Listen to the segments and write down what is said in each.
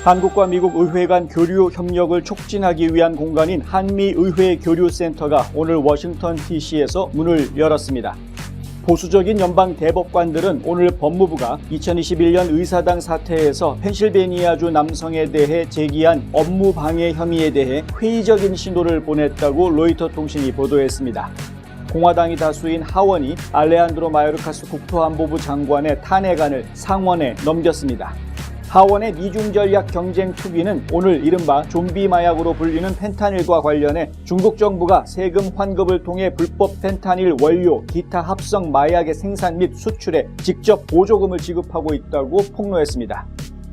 한국과 미국 의회 간 교류 협력을 촉진하기 위한 공간인 한미의회교류센터가 오늘 워싱턴 DC에서 문을 열었습니다. 보수적인 연방 대법관들은 오늘 법무부가 2021년 의사당 사태에서 펜실베니아주 남성에 대해 제기한 업무 방해 혐의에 대해 회의적인 신호를 보냈다고 로이터 통신이 보도했습니다. 공화당이 다수인 하원이 알레한드로 마요르카스 국토안보부 장관의 탄핵안을 상원에 넘겼습니다. 하원의 미중 전략 경쟁 투기는 오늘 이른바 좀비 마약으로 불리는 펜타닐과 관련해 중국 정부가 세금 환급을 통해 불법 펜타닐 원료, 기타 합성 마약의 생산 및 수출에 직접 보조금을 지급하고 있다고 폭로했습니다.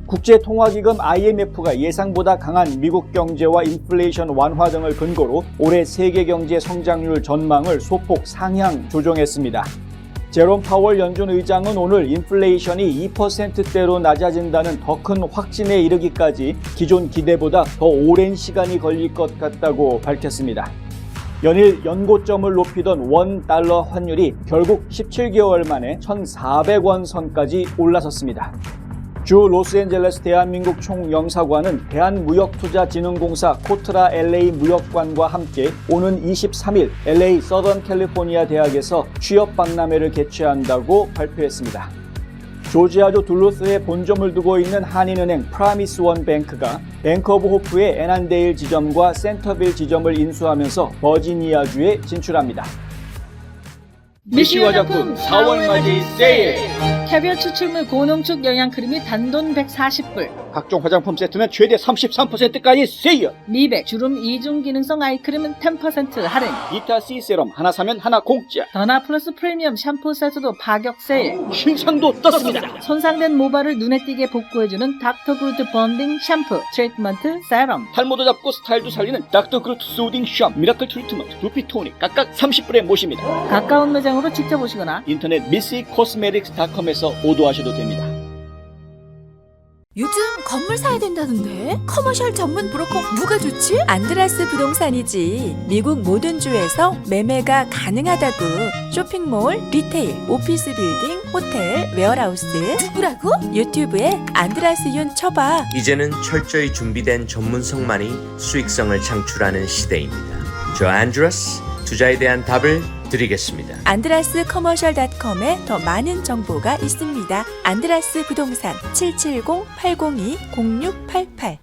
국제통화기금 IMF가 예상보다 강한 미국 경제와 인플레이션 완화 등을 근거로 올해 세계 경제 성장률 전망을 소폭 상향 조정했습니다. 제롬 파월 연준 의장은 오늘 인플레이션이 2%대로 낮아진다는 더 큰 확신에 이르기까지 기존 기대보다 더 오랜 시간이 걸릴 것 같다고 밝혔습니다. 연일 연고점을 높이던 $1 환율이 결국 17개월 만에 1,400원 선까지 올라섰습니다. 주 로스앤젤레스 대한민국 총영사관은 대한무역투자진흥공사 코트라 LA 무역관과 함께 오는 23일 LA 서던 캘리포니아 대학에서 취업 박람회를 개최한다고 발표했습니다. 조지아주 둘루스에 본점을 두고 있는 한인은행 프라미스원 뱅크가 뱅크 오브 호프의 애난데일 지점과 센터빌 지점을 인수하면서 버지니아주에 진출합니다. 미시 화장품 4월 맞이 세일! 캐비어 추출물 고농축 영양크림이 단돈 140불, 각종 화장품 세트는 최대 33%까지 세일! 미백 주름 2중 기능성 아이크림은 10% 할인, 비타 C 세럼 하나 사면 하나 공짜! 더나 플러스 프리미엄 샴푸 세트도 파격 세일, 신상도 떴습니다! 손상된 모발을 눈에 띄게 복구해주는 닥터 그루트 번딩 샴푸, 트리트먼트 세럼, 탈모도 잡고 스타일도 살리는 닥터 그루트 소딩 샴, 미라클 트리트먼트, 두피 토닉 각각 30불에 모십니다. 가까운 매장으로 직접 오시거나 인터넷 missiCosmetics.com에서 오더하셔도 됩니다. 요즘 건물 사야 된다던데? 커머셜 전문 브로커 누가 좋지? 안드라스 부동산이지. 미국 모든 주에서 매매가 가능하다고. 쇼핑몰, 리테일, 오피스 빌딩, 호텔, 웨어하우스. 누구라고? 유튜브에 안드라스 윤 쳐봐. 이제는 철저히 준비된 전문성만이 수익성을 창출하는 시대입니다. 저 안드라스 투자에 대한 답을 드리겠습니다. 안드라스 커머셜.com에 더 많은 정보가 있습니다. 안드라스 부동산 770-802-0688.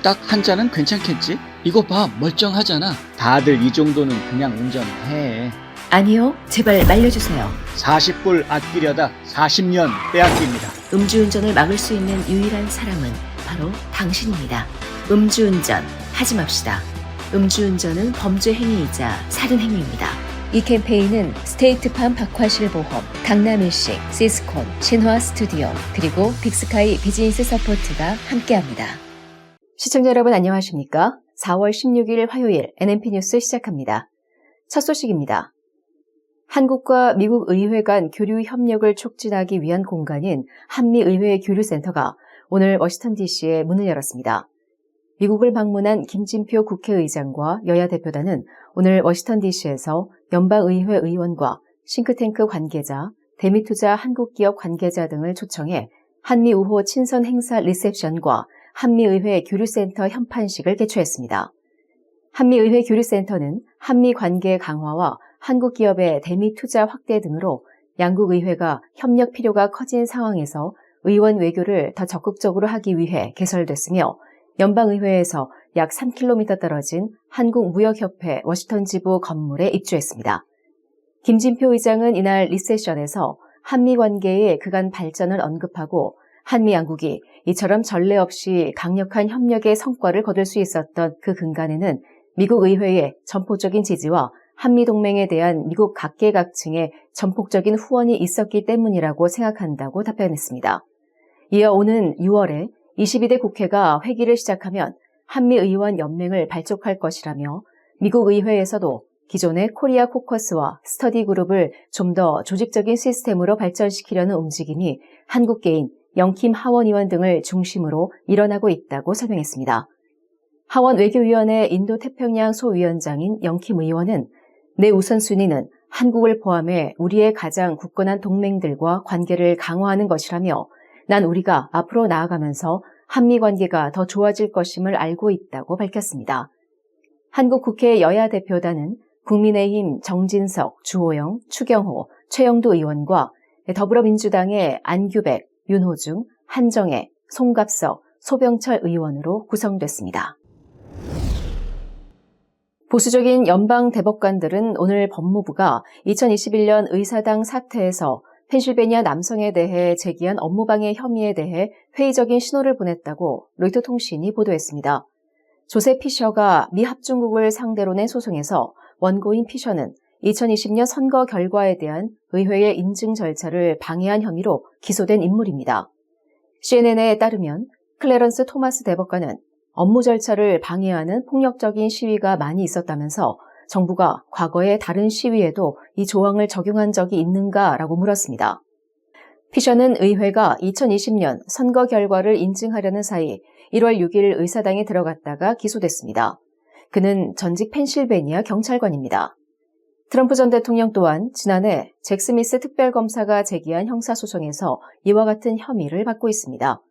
딱 한 잔은 괜찮겠지? 이거 봐, 멀쩡하잖아. 다들 이 정도는 그냥 운전해. 아니요, 제발 말려주세요. 40불 아끼려다 40년 빼앗깁니다. 음주운전을 막을 수 있는 유일한 사람은 바로 당신입니다. 음주운전 하지 맙시다. 음주운전은 범죄 행위이자 살인 행위입니다. 이 캠페인은 스테이트팜 박화실보험, 강남일식, 시스콘, 신화 스튜디오, 그리고 빅스카이 비즈니스 서포트가 함께합니다. 시청자 여러분 안녕하십니까? 4월 16일 화요일 NMP 뉴스 시작합니다. 첫 소식입니다. 한국과 미국 의회 간 교류 협력을 촉진하기 위한 공간인 한미의회 교류센터가 오늘 워싱턴 DC에 문을 열었습니다. 미국을 방문한 김진표 국회의장과 여야 대표단은 오늘 워싱턴 DC에서 연방의회 의원과 싱크탱크 관계자, 대미투자 한국기업 관계자 등을 초청해 한미 우호 친선 행사 리셉션과 한미의회 교류센터 현판식을 개최했습니다. 한미의회 교류센터는 한미 관계 강화와 한국 기업의 대미투자 확대 등으로 양국 의회가 협력 필요가 커진 상황에서 의원 외교를 더 적극적으로 하기 위해 개설됐으며 연방의회에서 약 3km 떨어진 한국무역협회 워싱턴 지부 건물에 입주했습니다. 김진표 의장은 이날 리셉션에서 한미 관계의 그간 발전을 언급하고 한미 양국이 이처럼 전례 없이 강력한 협력의 성과를 거둘 수 있었던 그 근간에는 미국 의회의 전폭적인 지지와 한미 동맹에 대한 미국 각계각층의 전폭적인 후원이 있었기 때문이라고 생각한다고 답변했습니다. 이어 오는 6월에 22대 국회가 회기를 시작하면 한미의원 연맹을 발족할 것이라며 미국 의회에서도 기존의 코리아 코커스와 스터디 그룹을 좀 더 조직적인 시스템으로 발전시키려는 움직임이 한국계인 영킴 하원 의원 등을 중심으로 일어나고 있다고 설명했습니다. 하원 외교위원회 인도태평양 소위원장인 영킴 의원은 내 우선순위는 한국을 포함해 우리의 가장 굳건한 동맹들과 관계를 강화하는 것이라며 난 우리가 앞으로 나아가면서 한미 관계가 더 좋아질 것임을 알고 있다고 밝혔습니다. 한국 국회 여야 대표단은 국민의힘 정진석, 주호영, 추경호, 최영두 의원과 더불어민주당의 안규백, 윤호중, 한정혜, 송갑석, 소병철 의원으로 구성됐습니다. 보수적인 연방 대법관들은 오늘 법무부가 2021년 의사당 사태에서 펜실베니아 남성에 대해 제기한 업무방해 혐의에 대해 회의적인 신호를 보냈다고 로이터 통신이 보도했습니다. 조세 피셔가 미 합중국을 상대로 낸 소송에서 원고인 피셔는 2020년 선거 결과에 대한 의회의 인증 절차를 방해한 혐의로 기소된 인물입니다. CNN에 따르면 클래런스 토마스 대법관은 업무 절차를 방해하는 폭력적인 시위가 많이 있었다면서 정부가 과거의 다른 시위에도 이 조항을 적용한 적이 있는가라고 물었습니다. 피셔는 의회가 2020년 선거 결과를 인증하려는 사이 1월 6일 의사당에 들어갔다가 기소됐습니다. 그는 전직 펜실베니아 경찰관입니다. 트럼프 전 대통령 또한 지난해 잭 스미스 특별검사가 제기한 형사소송에서 이와 같은 혐의를 받고 있습니다.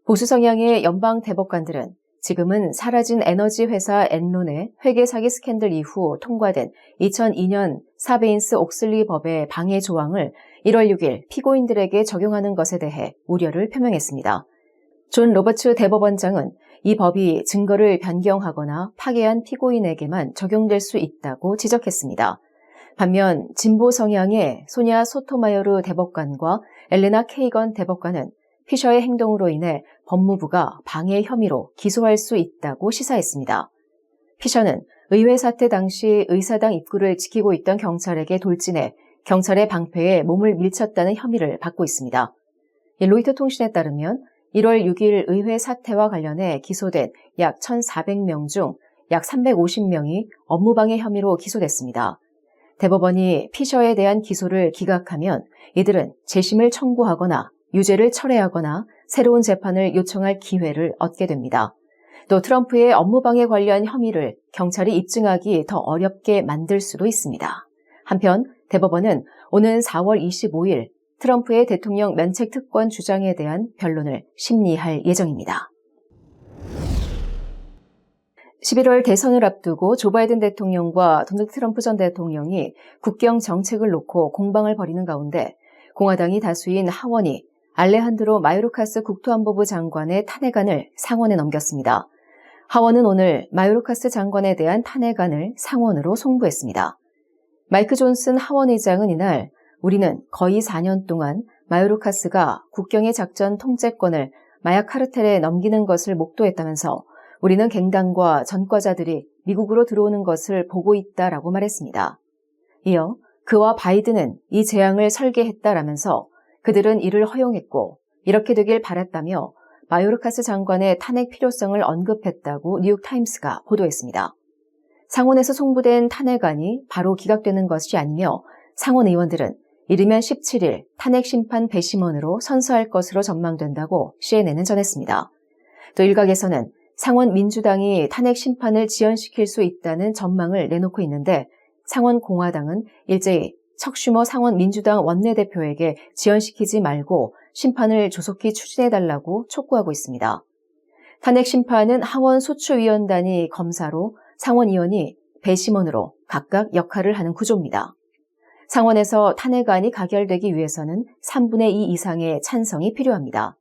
보수 성향의 연방 대법관들은 지금은 사라진 에너지 회사 엔론의 회계 사기 스캔들 이후 통과된 2002년 사베인스 옥슬리 법의 방해 조항을 1월 6일 피고인들에게 적용하는 것에 대해 우려를 표명했습니다. 존 로버츠 대법원장은 이 법이 증거를 변경하거나 파괴한 피고인에게만 적용될 수 있다고 지적했습니다. 반면 진보 성향의 소냐 소토마요르 대법관과 엘레나 케이건 대법관은 피셔의 행동으로 인해 법무부가 방해 혐의로 기소할 수 있다고 시사했습니다. 피셔는 의회 사태 당시 의사당 입구를 지키고 있던 경찰에게 돌진해 경찰의 방패에 몸을 밀쳤다는 혐의를 받고 있습니다. 로이터 통신에 따르면 1월 6일 의회 사태와 관련해 기소된 약 1,400명 중 약 350명이 업무방해 혐의로 기소됐습니다. 대법원이 피셔에 대한 기소를 기각하면 이들은 재심을 청구하거나 유죄를 철회하거나 새로운 재판을 요청할 기회를 얻게 됩니다. 또 트럼프의 업무방해 관련 혐의를 경찰이 입증하기 더 어렵게 만들 수도 있습니다. 한편 대법원은 오는 4월 25일 트럼프의 대통령 면책 특권 주장에 대한 변론을 심리할 예정입니다. 11월 대선을 앞두고 조 바이든 대통령과 도널드 트럼프 전 대통령이 국경 정책을 놓고 공방을 벌이는 가운데 공화당이 다수인 하원이 알레한드로 마요르카스 국토안보부 장관의 탄핵안을 상원에 넘겼습니다. 하원은 오늘 마요르카스 장관에 대한 탄핵안을 상원으로 송부했습니다. 마이크 존슨 하원 의장은 이날 우리는 거의 4년 동안 마요르카스가 국경의 작전 통제권을 마약 카르텔에 넘기는 것을 목도했다면서 우리는 갱단과 전과자들이 미국으로 들어오는 것을 보고 있다라고 말했습니다. 이어 그와 바이든은 이 재앙을 설계했다라면서 그들은 이를 허용했고 이렇게 되길 바랐다며 마요르카스 장관의 탄핵 필요성을 언급했다고 뉴욕타임스가 보도했습니다. 상원에서 송부된 탄핵안이 바로 기각되는 것이 아니며 상원 의원들은 이르면 17일 탄핵 심판 배심원으로 선서할 것으로 전망된다고 CNN은 전했습니다. 또 일각에서는 상원 민주당이 탄핵 심판을 지연시킬 수 있다는 전망을 내놓고 있는데 상원 공화당은 일제히 척 슈머 상원 민주당 원내대표에게 지연시키지 말고 심판을 조속히 추진해달라고 촉구하고 있습니다. 탄핵 심판은 하원 소추위원단이 검사로 상원 의원이 배심원으로 각각 역할을 하는 구조입니다. 상원에서 탄핵안이 가결되기 위해서는 3분의 2 이상의 찬성이 필요합니다.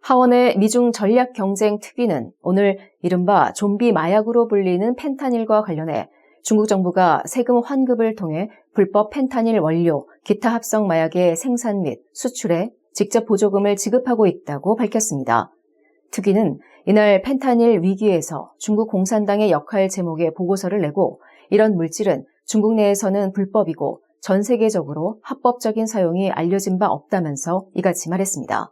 하원의 미중 전략경쟁특위는 오늘 이른바 좀비 마약으로 불리는 펜타닐과 관련해 중국 정부가 세금 환급을 통해 불법 펜타닐 원료, 기타 합성 마약의 생산 및 수출에 직접 보조금을 지급하고 있다고 밝혔습니다. 특위는 이날 펜타닐 위기에서 중국 공산당의 역할 제목의 보고서를 내고 이런 물질은 중국 내에서는 불법이고 전 세계적으로 합법적인 사용이 알려진 바 없다면서 이같이 말했습니다.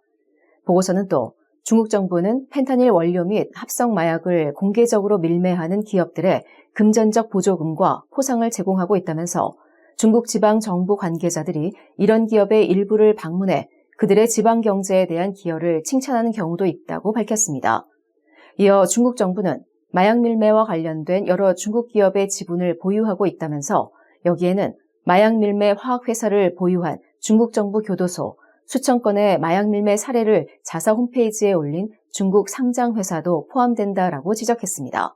보고서는 또 중국 정부는 펜타닐 원료 및 합성 마약을 공개적으로 밀매하는 기업들의 금전적 보조금과 포상을 제공하고 있다면서 중국 지방 정부 관계자들이 이런 기업의 일부를 방문해 그들의 지방 경제에 대한 기여를 칭찬하는 경우도 있다고 밝혔습니다. 이어 중국 정부는 마약 밀매와 관련된 여러 중국 기업의 지분을 보유하고 있다면서 여기에는 마약 밀매 화학회사를 보유한 중국 정부 교도소, 수천 건의 마약 밀매 사례를 자사 홈페이지에 올린 중국 상장 회사도 포함된다라고 지적했습니다.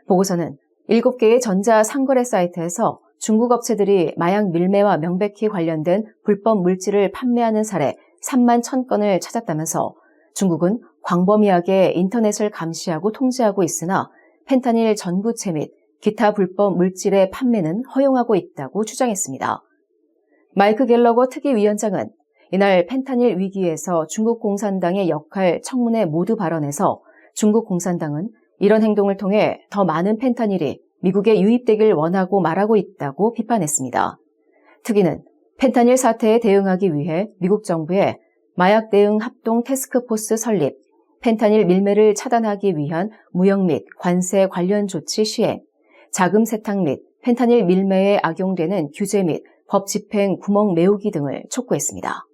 보고서는 7개의 전자 상거래 사이트에서 중국 업체들이 마약 밀매와 명백히 관련된 불법 물질을 판매하는 사례 3만 1,000건을 찾았다면서 중국은 광범위하게 인터넷을 감시하고 통제하고 있으나 펜타닐 전구체 및 기타 불법 물질의 판매는 허용하고 있다고 주장했습니다. 마이크 갤러거 특위위원장은 이날 펜타닐 위기에서 중국 공산당의 역할 청문회 모두 발언에서 중국 공산당은 이런 행동을 통해 더 많은 펜타닐이 미국에 유입되길 원하고 말하고 있다고 비판했습니다. 특위는 펜타닐 사태에 대응하기 위해 미국 정부에 마약 대응 합동 태스크포스 설립, 펜타닐 밀매를 차단하기 위한 무역 및 관세 관련 조치 시행, 자금 세탁 및 펜타닐 밀매에 악용되는 규제 및 법 집행 구멍 메우기 등을 촉구했습니다.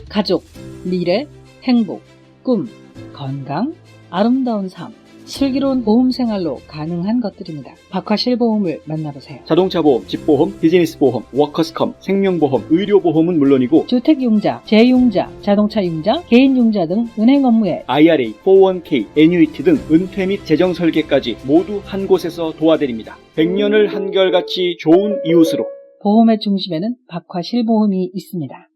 가족, 미래, 행복, 꿈, 건강, 아름다운 삶, 슬기로운 보험 생활로 가능한 것들입니다. 박화실보험을 만나보세요. 자동차 보험, 집보험, 비즈니스 보험, 워커스컴, 생명보험, 의료보험은 물론이고 주택융자, 재융자, 자동차융자, 개인융자 등 은행 업무에 IRA, 401k, 애뉴이티 등 은퇴 및 재정 설계까지 모두 한 곳에서 도와드립니다. 100년을 한결같이 좋은 이웃으로. 보험의 중심에는 박화실보험이 있습니다.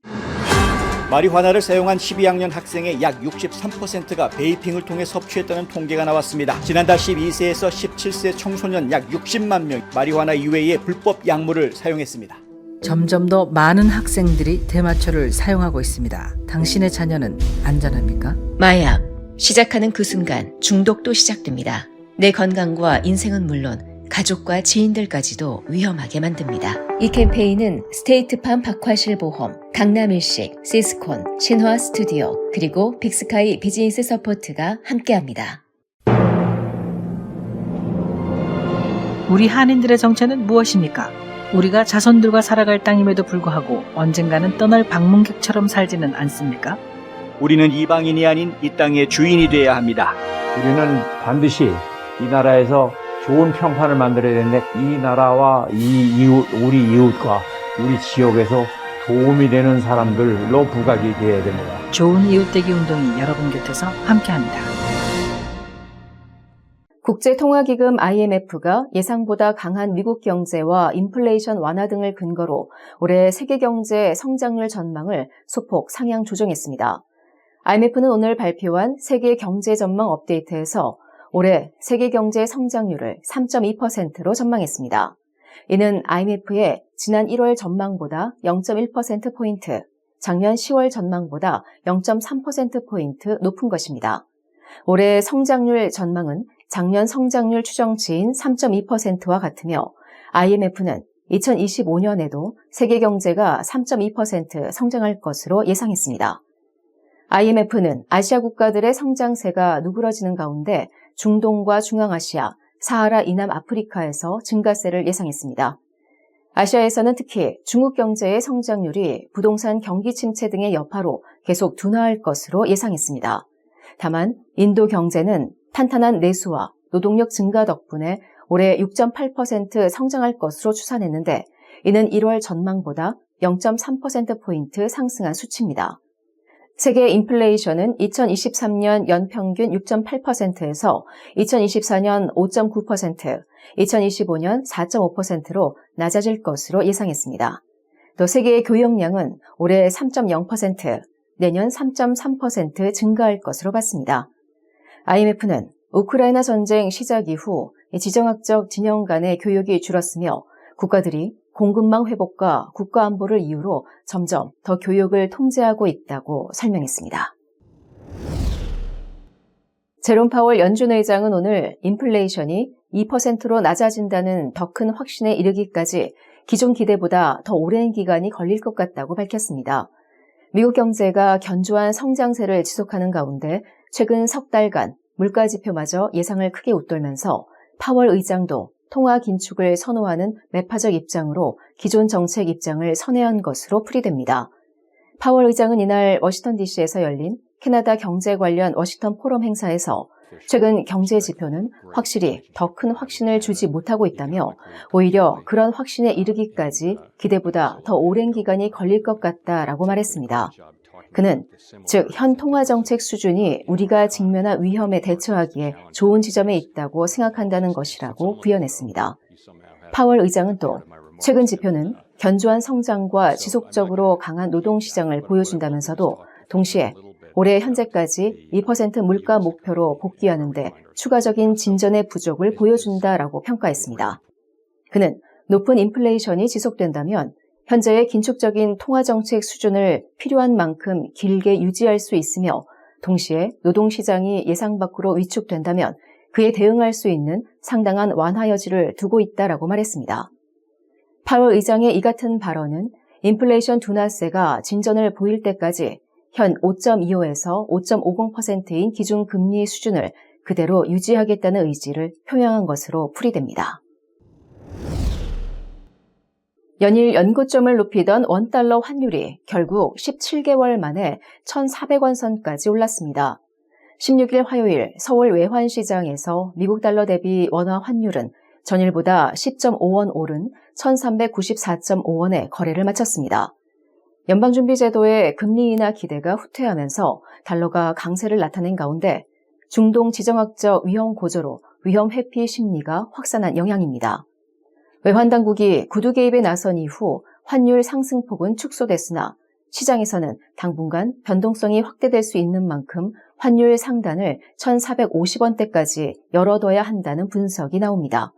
마리화나를 사용한 12학년 학생의 약 63%가 베이핑을 통해 섭취했다는 통계가 나왔습니다. 지난달 12세에서 17세 청소년 약 60만 명 마리화나 이외의 불법 약물을 사용했습니다. 점점 더 많은 학생들이 대마초를 사용하고 있습니다. 당신의 자녀는 안전합니까? 마약, 시작하는 그 순간 중독도 시작됩니다. 내 건강과 인생은 물론 가족과 지인들까지도 위험하게 만듭니다. 이 캠페인은 스테이트팜 박화실보험, 강남일식, 시스콘, 신화 스튜디오, 그리고 빅스카이 비즈니스 서포트가 함께합니다. 우리 한인들의 정체는 무엇입니까? 우리가 자손들과 살아갈 땅임에도 불구하고 언젠가는 떠날 방문객처럼 살지는 않습니까? 우리는 이방인이 아닌 이 땅의 주인이 되어야 합니다. 우리는 반드시 이 나라에서 좋은 평판을 만들어야 되는데 이 나라와 우리 이웃과 우리 지역에서 도움이 되는 사람들로 부각이 되어야 됩니다. 좋은 이웃되기 운동이 여러분 곁에서 함께합니다. 국제통화기금 IMF가 예상보다 강한 미국 경제와 인플레이션 완화 등을 근거로 올해 세계 경제 성장률 전망을 소폭 상향 조정했습니다. IMF는 오늘 발표한 세계 경제 전망 업데이트에서 올해 세계 경제 성장률을 3.2%로 전망했습니다. 이는 IMF의 지난 1월 전망보다 0.1%포인트, 작년 10월 전망보다 0.3%포인트 높은 것입니다. 올해 성장률 전망은 작년 성장률 추정치인 3.2%와 같으며 IMF는 2025년에도 세계 경제가 3.2% 성장할 것으로 예상했습니다. IMF는 아시아 국가들의 성장세가 누그러지는 가운데 중동과 중앙아시아, 사하라 이남 아프리카에서 증가세를 예상했습니다. 아시아에서는 특히 중국 경제의 성장률이 부동산 경기 침체 등의 여파로 계속 둔화할 것으로 예상했습니다. 다만 인도 경제는 탄탄한 내수와 노동력 증가 덕분에 올해 6.8% 성장할 것으로 추산했는데 이는 1월 전망보다 0.3%포인트 상승한 수치입니다. 세계 인플레이션은 2023년 연평균 6.8%에서 2024년 5.9%, 2025년 4.5%로 낮아질 것으로 예상했습니다. 또 세계의 교역량은 올해 3.0%, 내년 3.3% 증가할 것으로 봤습니다. IMF는 우크라이나 전쟁 시작 이후 지정학적 진영 간의 교역이 줄었으며 국가들이 공급망 회복과 국가안보를 이유로 점점 더 교역을 통제하고 있다고 설명했습니다. 제롬 파월 연준 의장은 오늘 인플레이션이 2%로 낮아진다는 더 큰 확신에 이르기까지 기존 기대보다 더 오랜 기간이 걸릴 것 같다고 밝혔습니다. 미국 경제가 견조한 성장세를 지속하는 가운데 최근 석 달간 물가지표마저 예상을 크게 웃돌면서 파월 의장도 통화 긴축을 선호하는 매파적 입장으로 기존 정책 입장을 선회한 것으로 풀이됩니다. 파월 의장은 이날 워싱턴 DC에서 열린 캐나다 경제 관련 워싱턴 포럼 행사에서 최근 경제 지표는 확실히 더 큰 확신을 주지 못하고 있다며 오히려 그런 확신에 이르기까지 기대보다 더 오랜 기간이 걸릴 것 같다라고 말했습니다. 그는 즉 현 통화정책 수준이 우리가 직면한 위험에 대처하기에 좋은 지점에 있다고 생각한다는 것이라고 부연했습니다. 파월 의장은 또 최근 지표는 견조한 성장과 지속적으로 강한 노동시장을 보여준다면서도 동시에 올해 현재까지 2% 물가 목표로 복귀하는데 추가적인 진전의 부족을 보여준다라고 평가했습니다. 그는 높은 인플레이션이 지속된다면 현재의 긴축적인 통화정책 수준을 필요한 만큼 길게 유지할 수 있으며 동시에 노동시장이 예상 밖으로 위축된다면 그에 대응할 수 있는 상당한 완화 여지를 두고 있다라고 말했습니다. 파월 의장의 이 같은 발언은 인플레이션 둔화세가 진전을 보일 때까지 현 5.25에서 5.50%인 기준금리 수준을 그대로 유지하겠다는 의지를 표명한 것으로 풀이됩니다. 연일 연고점을 높이던 원달러 환율이 결국 17개월 만에 1,400원 선까지 올랐습니다. 16일 화요일 서울 외환시장에서 미국 달러 대비 원화 환율은 전일보다 10.5원 오른 1,394.5원에 거래를 마쳤습니다. 연방준비제도의 금리 인하 기대가 후퇴하면서 달러가 강세를 나타낸 가운데 중동 지정학적 위험 고조로 위험 회피 심리가 확산한 영향입니다. 외환당국이 구두 개입에 나선 이후 환율 상승폭은 축소됐으나 시장에서는 당분간 변동성이 확대될 수 있는 만큼 환율 상단을 1,450원대까지 열어둬야 한다는 분석이 나옵니다.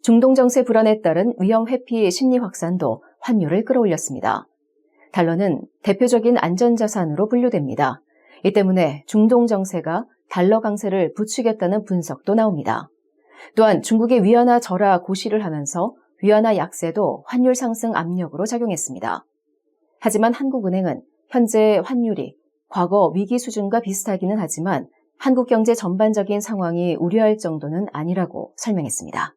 중동 정세 불안에 따른 위험 회피 심리 확산도 환율을 끌어올렸습니다. 달러는 대표적인 안전자산으로 분류됩니다. 이 때문에 중동 정세가 달러 강세를 부추겼다는 분석도 나옵니다. 또한 중국의 위안화 절하 고시를 하면서 위안화 약세도 환율 상승 압력으로 작용했습니다. 하지만 한국은행은 현재 환율이 과거 위기 수준과 비슷하기는 하지만 한국 경제 전반적인 상황이 우려할 정도는 아니라고 설명했습니다.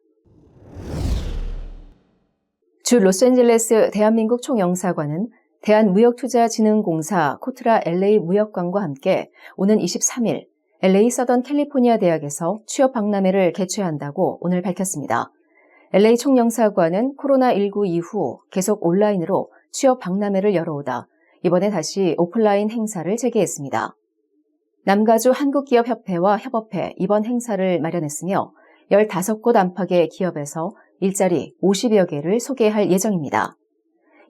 주 로스앤젤레스 대한민국 총영사관은 대한무역투자진흥공사 코트라 LA 무역관과 함께 오는 23일 LA 서던 캘리포니아 대학에서 취업 박람회를 개최한다고 오늘 밝혔습니다. LA 총영사관은 코로나19 이후 계속 온라인으로 취업 박람회를 열어오다 이번에 다시 오프라인 행사를 재개했습니다. 남가주 한국기업협회와 협업해 이번 행사를 마련했으며 15곳 안팎의 기업에서 일자리 50여 개를 소개할 예정입니다.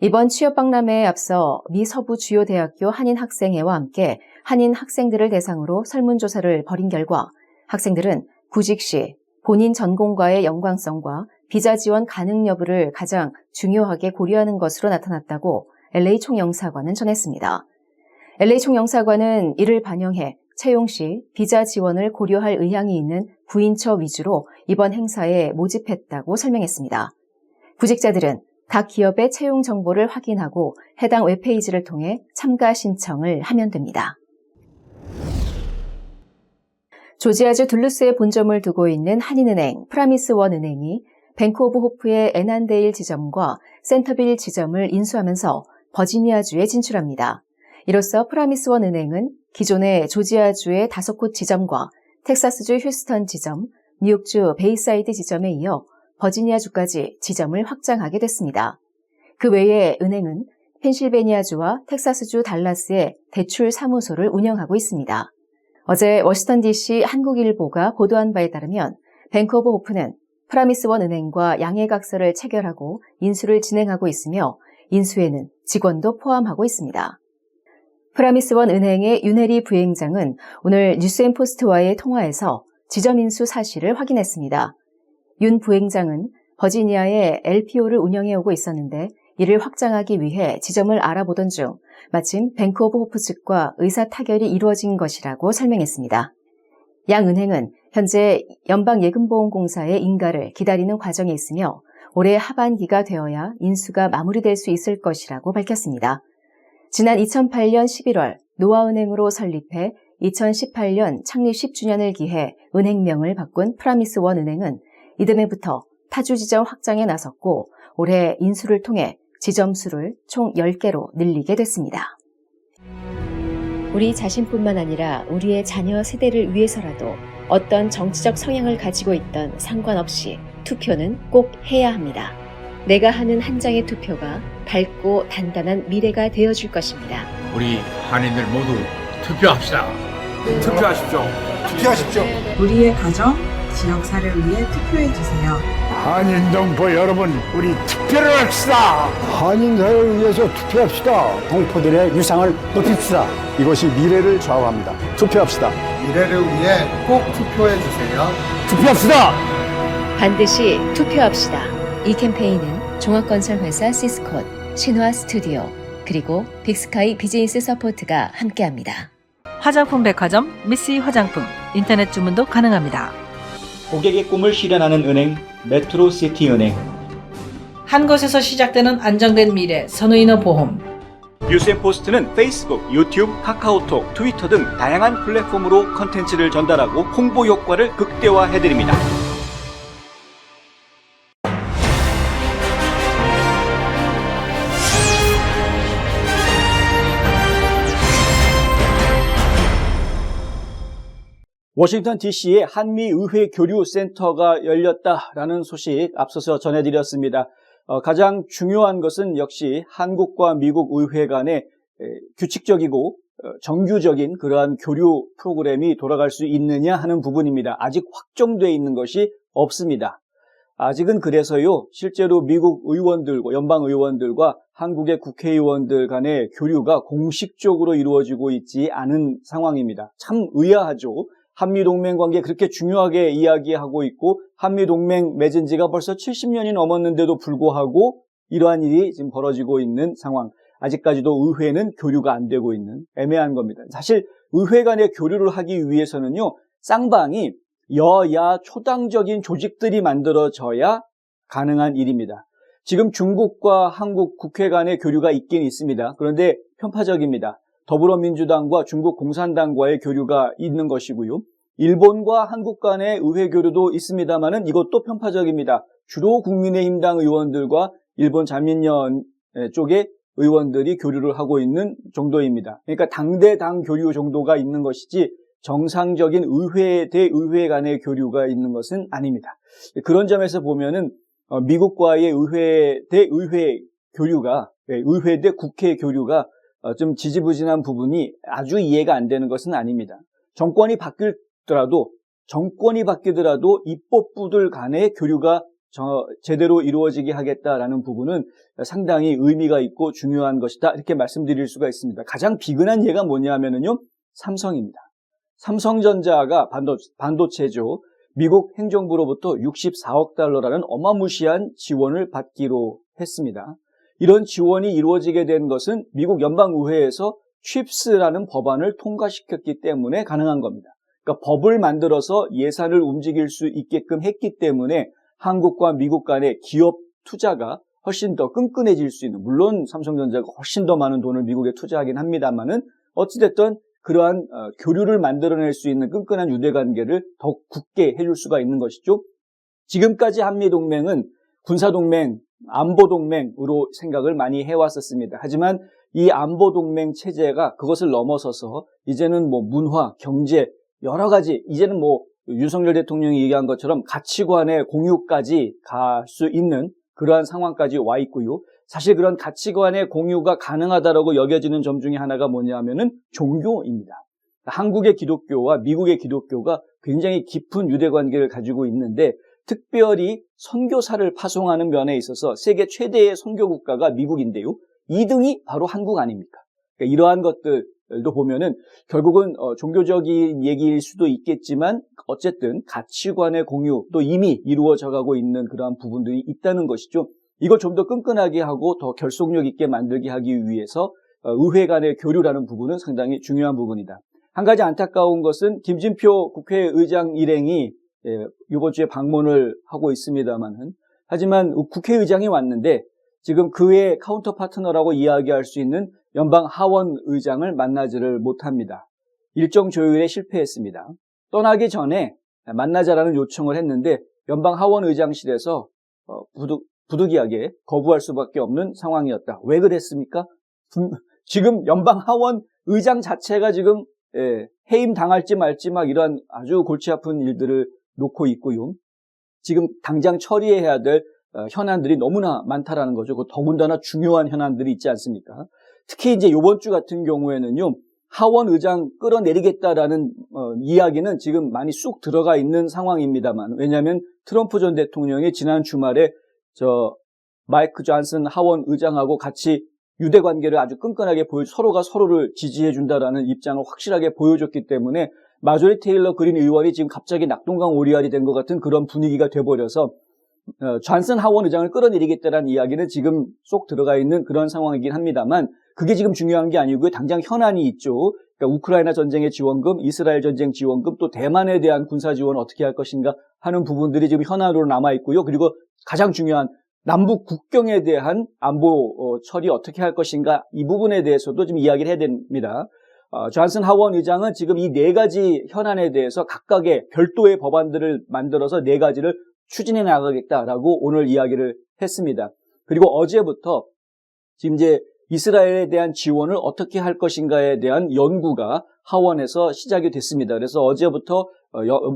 이번 취업박람회에 앞서 미 서부 주요 대학교 한인 학생회와 함께 한인 학생들을 대상으로 설문조사를 벌인 결과 학생들은 구직 시 본인 전공과의 연관성과 비자 지원 가능 여부를 가장 중요하게 고려하는 것으로 나타났다고 LA 총영사관은 전했습니다. LA 총영사관은 이를 반영해 채용 시 비자 지원을 고려할 의향이 있는 구인처 위주로 이번 행사에 모집했다고 설명했습니다. 구직자들은 각 기업의 채용 정보를 확인하고 해당 웹페이지를 통해 참가 신청을 하면 됩니다. 조지아주 둘루스에 본점을 두고 있는 한인은행 프라미스원은행이 뱅크 오브 호프의 애난데일 지점과 센터빌 지점을 인수하면서 버지니아주에 진출합니다. 이로써 프라미스원은행은 기존의 조지아주의 5곳 지점과 텍사스주 휴스턴 지점, 뉴욕주 베이사이드 지점에 이어 버지니아주까지 지점을 확장하게 됐습니다. 그 외에 은행은 펜실베니아주와 텍사스주 달라스에 대출 사무소를 운영하고 있습니다. 어제 워싱턴 DC 한국일보가 보도한 바에 따르면 뱅크 오브 호프는 프라미스원 은행과 양해각서를 체결하고 인수를 진행하고 있으며 인수에는 직원도 포함하고 있습니다. 프라미스원 은행의 윤혜리 부행장은 오늘 뉴스앤포스트와의 통화에서 지점 인수 사실을 확인했습니다. 윤 부행장은 버지니아에 LPO를 운영해오고 있었는데 이를 확장하기 위해 지점을 알아보던 중 마침 뱅크 오브 호프 측과 의사 타결이 이루어진 것이라고 설명했습니다. 양 은행은 현재 연방예금보험공사의 인가를 기다리는 과정에 있으며 올해 하반기가 되어야 인수가 마무리될 수 있을 것이라고 밝혔습니다. 지난 2008년 11월 노아은행으로 설립해 2018년 창립 10주년을 기해 은행명을 바꾼 프라미스원 은행은 이듬해부터 타주 지점 확장에 나섰고 올해 인수를 통해 지점 수를 총 10개로 늘리게 됐습니다. 우리 자신뿐만 아니라 우리의 자녀 세대를 위해서라도 어떤 정치적 성향을 가지고 있던 상관없이 투표는 꼭 해야 합니다. 내가 하는 한 장의 투표가 밝고 단단한 미래가 되어줄 것입니다. 우리 한인들 모두 투표합시다. 투표하십시오. 투표하십시오. 우리의 가정, 지역사를 위해 투표해주세요. 한인 동포 여러분, 우리 투표를 합시다. 한인사회를 위해서 투표합시다. 동포들의 유상을 높입시다. 이것이 미래를 좌우합니다. 투표합시다. 미래를 위해 꼭 투표해주세요. 투표합시다. 반드시 투표합시다. 이 캠페인은 종합건설회사 시스콘, 신화 스튜디오, 그리고 빅스카이 비즈니스 서포트가 함께합니다. 화장품 백화점 미씨 화장품 인터넷 주문도 가능합니다. 고객의 꿈을 실현하는 은행 메트로시티은행. 한 곳에서 시작되는 안정된 미래 선우인어 보험. 뉴스앤포스트는 페이스북, 유튜브, 카카오톡, 트위터 등 다양한 플랫폼으로 컨텐츠를 전달하고 홍보 효과를 극대화해드립니다. 워싱턴 DC에 한미의회 교류센터가 열렸다라는 소식 앞서서 전해드렸습니다. 가장 중요한 것은 역시 한국과 미국 의회 간의 규칙적이고 정규적인 그러한 교류 프로그램이 돌아갈 수 있느냐 하는 부분입니다. 아직 확정되어 있는 것이 없습니다. 아직은 그래서요, 실제로 미국 의원들과 연방 의원들과 한국의 국회의원들 간의 교류가 공식적으로 이루어지고 있지 않은 상황입니다. 참 의아하죠. 한미동맹 관계 그렇게 중요하게 이야기하고 있고 한미동맹 맺은 지가 벌써 70년이 넘었는데도 불구하고 이러한 일이 지금 벌어지고 있는 상황. 아직까지도 의회는 교류가 안 되고 있는 애매한 겁니다. 사실 의회 간의 교류를 하기 위해서는요, 쌍방이 여야 초당적인 조직들이 만들어져야 가능한 일입니다. 지금 중국과 한국 국회 간의 교류가 있긴 있습니다. 그런데 편파적입니다. 더불어민주당과 중국 공산당과의 교류가 있는 것이고요. 일본과 한국 간의 의회 교류도 있습니다만은 이것도 편파적입니다. 주로 국민의힘당 의원들과 일본 자민련 쪽의 의원들이 교류를 하고 있는 정도입니다. 그러니까 당대당 교류 정도가 있는 것이지 정상적인 의회 대 의회 간의 교류가 있는 것은 아닙니다. 그런 점에서 보면은 미국과의 의회 대 의회 교류가, 의회 대 국회 교류가 좀 지지부진한 부분이 아주 이해가 안 되는 것은 아닙니다. 정권이 바뀌더라도 입법부들 간의 교류가 제대로 이루어지게 하겠다라는 부분은 상당히 의미가 있고 중요한 것이다, 이렇게 말씀드릴 수가 있습니다. 가장 비근한 예가 뭐냐면요, 삼성입니다. 삼성전자가 반도체죠. 미국 행정부로부터 64억 달러라는 어마무시한 지원을 받기로 했습니다. 이런 지원이 이루어지게 된 것은 미국 연방의회에서 칩스라는 법안을 통과시켰기 때문에 가능한 겁니다. 그러니까 법을 만들어서 예산을 움직일 수 있게끔 했기 때문에 한국과 미국 간의 기업 투자가 훨씬 더 끈끈해질 수 있는, 물론 삼성전자가 훨씬 더 많은 돈을 미국에 투자하긴 합니다만은 어찌됐든 그러한 교류를 만들어낼 수 있는 끈끈한 유대관계를 더 굳게 해줄 수가 있는 것이죠. 지금까지 한미동맹은 군사동맹, 안보동맹으로 생각을 많이 해왔었습니다. 하지만 이 안보동맹 체제가 그것을 넘어서서 이제는 뭐 문화, 경제, 여러 가지, 이제는 뭐 윤석열 대통령이 얘기한 것처럼 가치관의 공유까지 갈 수 있는 그러한 상황까지 와 있고요. 사실 그런 가치관의 공유가 가능하다고 여겨지는 점 중에 하나가 뭐냐면은 종교입니다. 한국의 기독교와 미국의 기독교가 굉장히 깊은 유대관계를 가지고 있는데, 특별히 선교사를 파송하는 면에 있어서 세계 최대의 선교 국가가 미국인데요. 2등이 바로 한국 아닙니까? 그러니까 이러한 것들도 보면은 결국은 종교적인 얘기일 수도 있겠지만 어쨌든 가치관의 공유, 또 이미 이루어져 가고 있는 그러한 부분들이 있다는 것이죠. 이걸 좀 더 끈끈하게 하고 더 결속력 있게 만들게 하기 위해서 의회 간의 교류라는 부분은 상당히 중요한 부분이다. 한 가지 안타까운 것은 김진표 국회의장 일행이 이번 주에 방문을 하고 있습니다만은, 하지만 국회의장이 왔는데 지금 그의 카운터 파트너라고 이야기할 수 있는 연방 하원 의장을 만나지를 못합니다. 일정 조율에 실패했습니다. 떠나기 전에 만나자라는 요청을 했는데 연방 하원 의장실에서 부득이하게 거부할 수밖에 없는 상황이었다. 왜 그랬습니까? 지금 연방 하원 의장 자체가 지금 해임 당할지 말지 막 이런 아주 골치 아픈 일들을 놓고 있고요. 지금 당장 처리해야 될 현안들이 너무나 많다라는 거죠. 더군다나 중요한 현안들이 있지 않습니까? 특히 이제 이번 주 같은 경우에는요, 하원 의장 끌어내리겠다라는 이야기는 지금 많이 쑥 들어가 있는 상황입니다만, 왜냐하면 트럼프 전 대통령이 지난 주말에 마이크 존슨 하원 의장하고 같이 유대 관계를 아주 끈끈하게 서로가 서로를 지지해 준다라는 입장을 확실하게 보여줬기 때문에 마조리 테일러 그린 의원이 지금 갑자기 낙동강 오리알이 된 것 같은 그런 분위기가 돼버려서 존슨 하원 의장을 끌어내리겠다라는 이야기는 지금 쏙 들어가 있는 그런 상황이긴 합니다만, 그게 지금 중요한 게 아니고요. 당장 현안이 있죠. 그러니까 우크라이나 전쟁의 지원금, 이스라엘 전쟁 지원금, 또 대만에 대한 군사 지원을 어떻게 할 것인가 하는 부분들이 지금 현안으로 남아 있고요. 그리고 가장 중요한 남북 국경에 대한 안보 처리 어떻게 할 것인가, 이 부분에 대해서도 좀 이야기를 해야 됩니다. 존슨 하원 의장은 지금 이 4가지 현안에 대해서 각각의 별도의 법안들을 만들어서 4가지를 추진해 나가겠다라고 오늘 이야기를 했습니다. 그리고 어제부터 지금 이제 이스라엘에 대한 지원을 어떻게 할 것인가에 대한 연구가 하원에서 시작이 됐습니다. 그래서 어제부터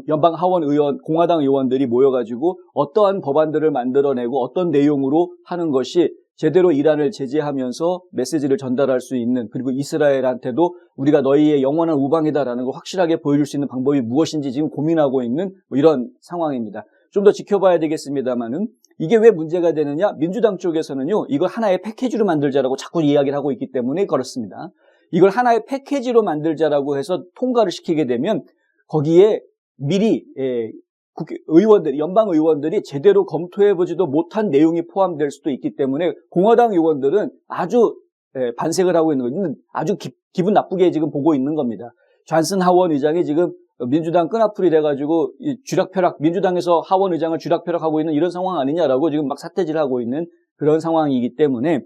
연방 하원 의원, 공화당 의원들이 모여가지고 어떠한 법안들을 만들어내고 어떤 내용으로 하는 것이 제대로 이란을 제재하면서 메시지를 전달할 수 있는, 그리고 이스라엘한테도 우리가 너희의 영원한 우방이다라는 걸 확실하게 보여줄 수 있는 방법이 무엇인지 지금 고민하고 있는 이런 상황입니다. 좀 더 지켜봐야 되겠습니다만은, 이게 왜 문제가 되느냐? 민주당 쪽에서는요, 이걸 하나의 패키지로 만들자라고 자꾸 이야기를 하고 있기 때문에 그렇습니다. 이걸 하나의 패키지로 만들자라고 해서 통과를 시키게 되면 거기에 미리 의원들, 연방 의원들이 제대로 검토해보지도 못한 내용이 포함될 수도 있기 때문에 공화당 의원들은 아주 반색을 하고 있는 거죠. 아주 기분 나쁘게 지금 보고 있는 겁니다. 존슨 하원 의장이 지금 민주당 끈앞풀이 돼가지고 민주당에서 하원 의장을 쥐락펴락하고 있는 이런 상황 아니냐라고 지금 막 삿대질하고 있는 그런 상황이기 때문에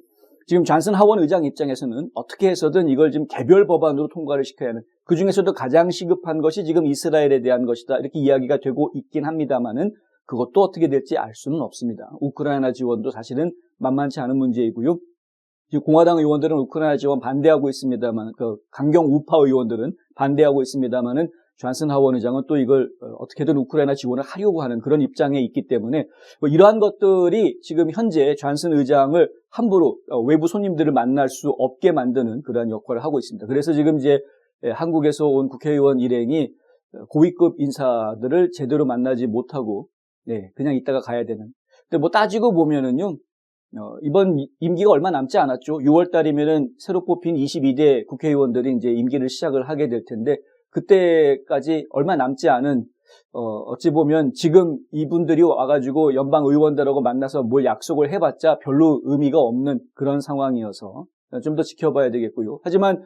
지금 존슨 하원 의장 입장에서는 어떻게 해서든 이걸 지금 개별 법안으로 통과를 시켜야 하는, 그 중에서도 가장 시급한 것이 지금 이스라엘에 대한 것이다, 이렇게 이야기가 되고 있긴 합니다만은 그것도 어떻게 될지 알 수는 없습니다. 우크라이나 지원도 사실은 만만치 않은 문제이고요. 지금 공화당 의원들은 우크라이나 지원 반대하고 있습니다만, 강경 우파 의원들은 반대하고 있습니다만은 존슨 하원 의장은 또 이걸 어떻게든 우크라이나 지원을 하려고 하는 그런 입장에 있기 때문에 이러한 것들이 지금 현재 존슨 의장을 함부로 외부 손님들을 만날 수 없게 만드는 그러한 역할을 하고 있습니다. 그래서 지금 이제 한국에서 온 국회의원 일행이 고위급 인사들을 제대로 만나지 못하고 그냥 있다가 가야 되는. 근데 뭐 따지고 보면은요, 이번 임기가 얼마 남지 않았죠. 6월 달이면은 새로 뽑힌 22대 국회의원들이 이제 임기를 시작을 하게 될 텐데, 그때까지 얼마 남지 않은, 어찌 보면 지금 이분들이 와가지고 연방 의원들하고 만나서 뭘 약속을 해봤자 별로 의미가 없는 그런 상황이어서 좀 더 지켜봐야 되겠고요. 하지만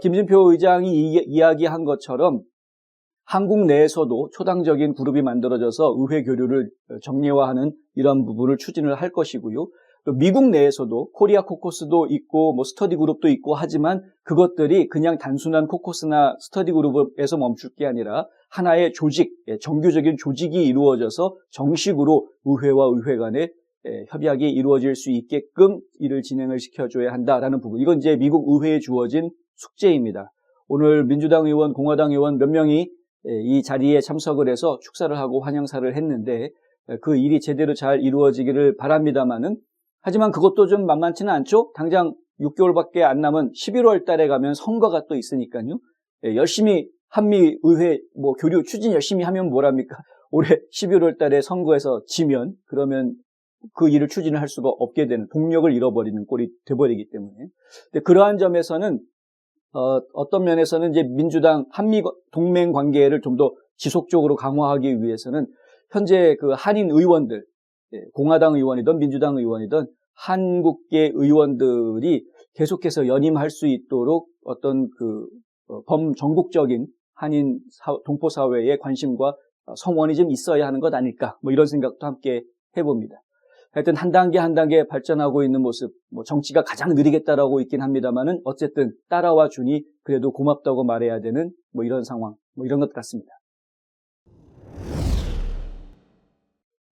김진표 의장이 이야기한 것처럼 한국 내에서도 초당적인 그룹이 만들어져서 의회 교류를 정례화하는 이런 부분을 추진을 할 것이고요. 또 미국 내에서도 코리아 코커스도 있고 뭐 스터디 그룹도 있고 하지만 그것들이 그냥 단순한 코커스나 스터디 그룹에서 멈출 게 아니라 하나의 조직, 정규적인 조직이 이루어져서 정식으로 의회와 의회 간에 협약이 이루어질 수 있게끔 일을 진행을 시켜줘야 한다라는 부분. 이건 이제 미국 의회에 주어진 숙제입니다. 오늘 민주당 의원, 공화당 의원 몇 명이 이 자리에 참석을 해서 축사를 하고 환영사를 했는데 그 일이 제대로 잘 이루어지기를 바랍니다만은, 하지만 그것도 좀 만만치는 않죠. 당장 6개월밖에 안 남은 11월 달에 가면 선거가 또 있으니까요. 열심히 한미 의회 뭐 교류 추진 열심히 하면 뭐랍니까? 올해 11월 달에 선거에서 지면 그러면 그 일을 추진을 할 수가 없게 되는, 동력을 잃어버리는 꼴이 돼버리기 때문에. 근데 그러한 점에서는 어떤 면에서는 이제 민주당 한미 동맹 관계를 좀 더 지속적으로 강화하기 위해서는 현재 그 한인 의원들, 공화당 의원이든 민주당 의원이든 한국계 의원들이 계속해서 연임할 수 있도록 어떤 그 범전국적인 한인 동포 사회의 관심과 성원이 좀 있어야 하는 것 아닐까, 뭐 이런 생각도 함께 해봅니다. 하여튼 한 단계 한 단계 발전하고 있는 모습, 뭐 정치가 가장 느리게 따라오고 있긴 합니다만은 어쨌든 따라와 주니 그래도 고맙다고 말해야 되는 뭐 이런 상황, 뭐 이런 것 같습니다.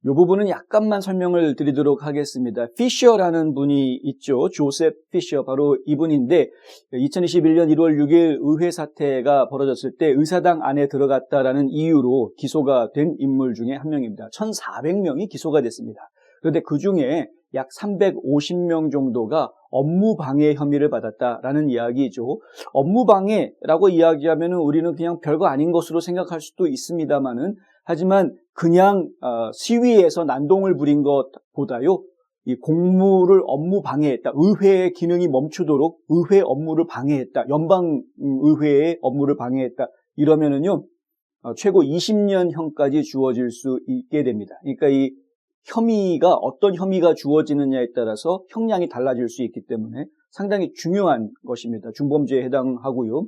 이 부분은 약간만 설명을 드리도록 하겠습니다. 피셔라는 분이 있죠. 조셉 피셔, 바로 이분인데 2021년 1월 6일 의회 사태가 벌어졌을 때 의사당 안에 들어갔다라는 이유로 기소가 된 인물 중에 한 명입니다. 1,400명이 기소가 됐습니다. 그런데 그중에 약 350명 정도가 업무방해 혐의를 받았다라는 이야기죠. 업무방해라고 이야기하면 우리는 그냥 별거 아닌 것으로 생각할 수도 있습니다만은, 하지만 그냥 시위에서 난동을 부린 것보다요, 이 공무를 업무 방해했다, 의회의 기능이 멈추도록 의회 업무를 방해했다, 연방의회의 업무를 방해했다, 이러면은요 최고 20년형까지 주어질 수 있게 됩니다. 그러니까 이 혐의가 어떤 혐의가 주어지느냐에 따라서 형량이 달라질 수 있기 때문에 상당히 중요한 것입니다. 중범죄에 해당하고요.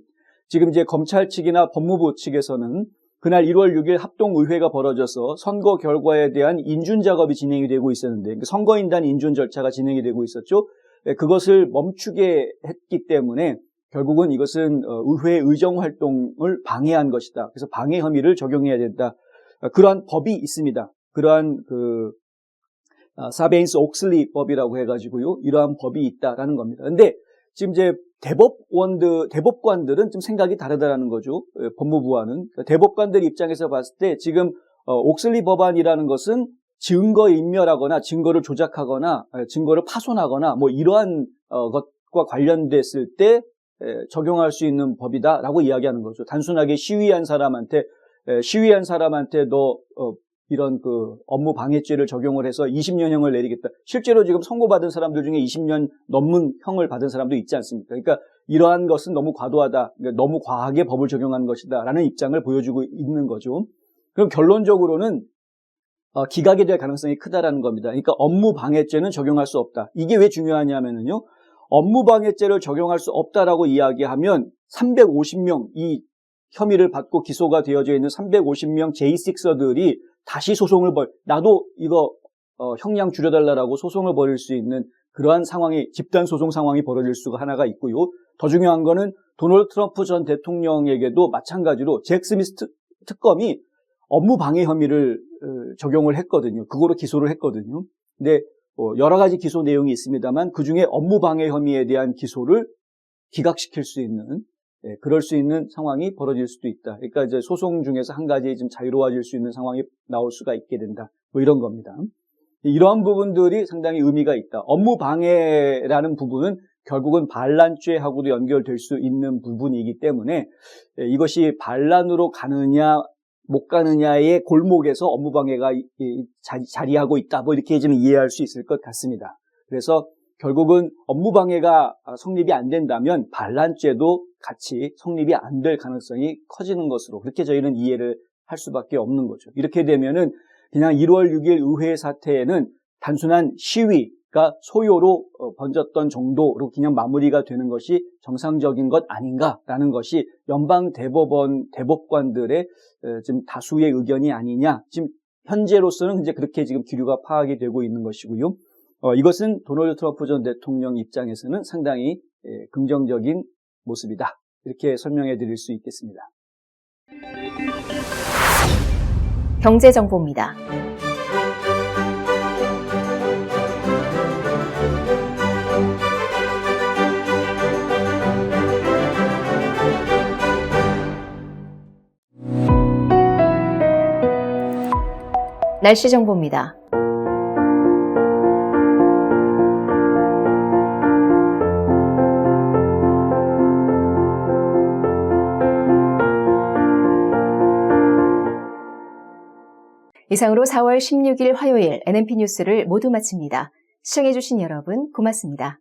지금 이제 검찰 측이나 법무부 측에서는 그날 1월 6일 합동의회가 벌어져서 선거 결과에 대한 인준 작업이 진행이 되고 있었는데, 선거인단 인준 절차가 진행이 되고 있었죠. 그것을 멈추게 했기 때문에 결국은 이것은 의회 의정 활동을 방해한 것이다. 그래서 방해 혐의를 적용해야 된다. 그러한 법이 있습니다. 그러한 사베인스 옥슬리 법이라고 해가지고요, 이러한 법이 있다라는 겁니다. 근데 지금 이제 대법관들은 좀 생각이 다르다라는 거죠. 법무부와는. 대법관들 입장에서 봤을 때 지금 옥슬리 법안이라는 것은 증거 인멸하거나 증거를 조작하거나 증거를 파손하거나 뭐 이러한 것과 관련됐을 때 적용할 수 있는 법이다라고 이야기하는 거죠. 단순하게 시위한 사람한테 너 이런 업무 방해죄를 적용을 해서 20년형을 내리겠다. 실제로 지금 선고받은 사람들 중에 20년 넘는 형을 받은 사람도 있지 않습니까? 그러니까 이러한 것은 너무 과도하다, 그러니까 너무 과하게 법을 적용하는 것이다라는 입장을 보여주고 있는 거죠. 그럼 결론적으로는 기각이 될 가능성이 크다라는 겁니다. 그러니까 업무 방해죄는 적용할 수 없다. 이게 왜 중요하냐면요, 업무 방해죄를 적용할 수 없다라고 이야기하면 350명, 이 혐의를 받고 기소가 되어져 있는 350명 J6들이 다시 소송을 나도 이거 형량 줄여달라고 소송을 벌일 수 있는 그러한 상황이, 집단 소송 상황이 벌어질 수가 하나가 있고요. 더 중요한 거는 도널드 트럼프 전 대통령에게도 마찬가지로 잭 스미스 특검이 업무 방해 혐의를 적용을 했거든요. 그거로 기소를 했거든요. 근데 여러 가지 기소 내용이 있습니다만 그중에 업무 방해 혐의에 대한 기소를 기각시킬 수 있는, 그럴 수 있는 상황이 벌어질 수도 있다. 그러니까 이제 소송 중에서 한 가지 좀 자유로워질 수 있는 상황이 나올 수가 있게 된다. 뭐 이런 겁니다. 이러한 부분들이 상당히 의미가 있다. 업무 방해라는 부분은 결국은 반란죄하고도 연결될 수 있는 부분이기 때문에 이것이 반란으로 가느냐 못 가느냐의 골목에서 업무 방해가 자리하고 있다. 뭐 이렇게 좀 이해할 수 있을 것 같습니다. 그래서 결국은 업무 방해가 성립이 안 된다면 반란죄도 같이 성립이 안 될 가능성이 커지는 것으로, 그렇게 저희는 이해를 할 수밖에 없는 거죠. 이렇게 되면은 그냥 1월 6일 의회 사태에는 단순한 시위가 소요로 번졌던 정도로 그냥 마무리가 되는 것이 정상적인 것 아닌가라는 것이 연방 대법원 대법관들의 지금 다수의 의견이 아니냐. 지금 현재로서는 이제 그렇게 지금 기류가 파악이 되고 있는 것이고요. 이것은 도널드 트럼프 전 대통령 입장에서는 상당히 긍정적인 모습이다. 이렇게 설명해 드릴 수 있겠습니다. 경제정보입니다. 날씨 정보입니다. 이상으로 4월 16일 화요일 NMP 뉴스를 모두 마칩니다. 시청해주신 여러분 고맙습니다.